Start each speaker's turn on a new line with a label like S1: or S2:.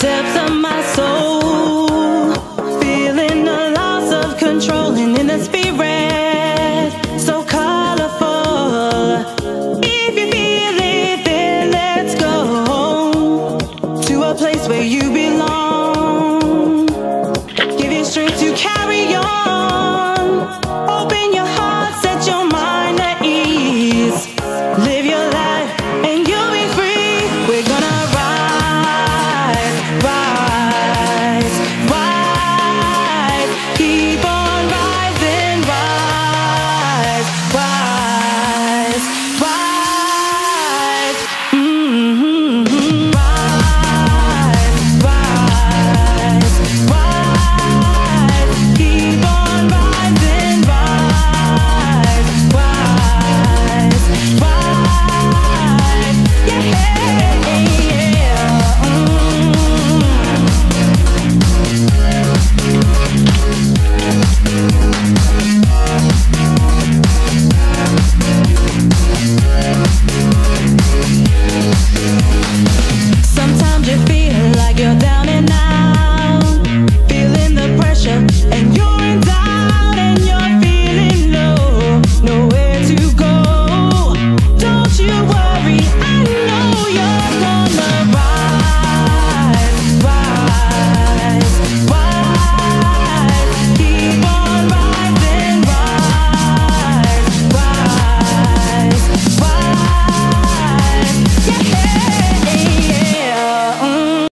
S1: depths of my soul, feeling the loss of control, and in the spirit so colorful. If you feel it, then let's go to a place where you belong. Give you strength to carry on. Open your heart, set your mind at ease. Live your life and you'll be free. We're gonna rise, rise, rise. Keep on rising, rise, rise, rise. Rise, rise, rise. Keep on rising, rise, rise, rise. Yeah. Sometimes you feel like you're down and out.